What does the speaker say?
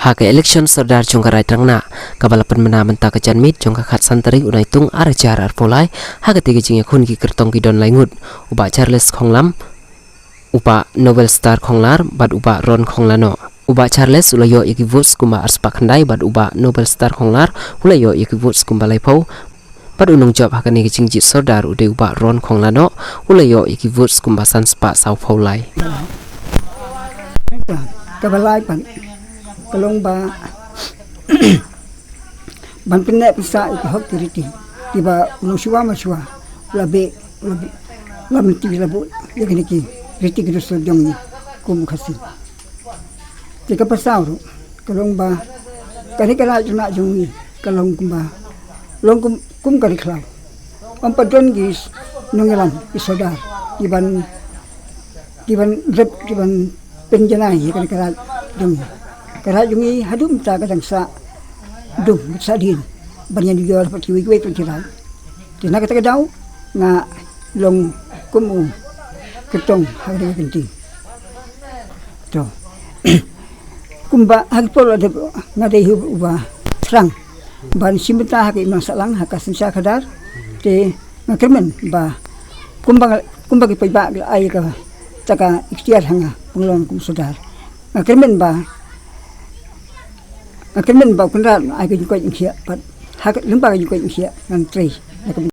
Hake election serdar jongkarai trangna kabalapan mena menta kejanmit jongka khat santari unai tung arajar arpolai hake tiga jingya kun ki kertong ki don laingut uba Charles Khonglam uba Nobel Star Khonglar bad uba Ron Khonglano uba Charles ulayo iki votes kumba arspa khandai bad uba Nobel Star Khonglar ulayo iki votes kumba laipau bad unung job hake ni jingjit serdar ude uba Ron Khonglano ulayo iki votes kumba sanspa sau faulai kabalai pan kalong ba ban pinne pisa ik hok tiriti tiba no suwa maswa labe lamti labu yegni ki riti ki so jong ni kum khasi tika pasauru kalong ba kani kala juna jong ni kalong kumba long kum kari khla am padon gis nungelan isodar tiban rep tiban penjenai kani kala jong kerana jungi hadum tak kadang sa dum sadin banyak dijual seperti wig tu cerai. Tina kata kedau nga long kumu ketong hari penting. Tu kumba hagpol ada ngadai uba serang ban simta hak masalang hak sensa kadar te ngakemen ba kumba ki paiba ai ka taka ikhtiar hanga penglong kum sodar ngakemen ba akan men bau kenal, aku juga ingin siap, hak lembaga juga ingin siap, ngantri.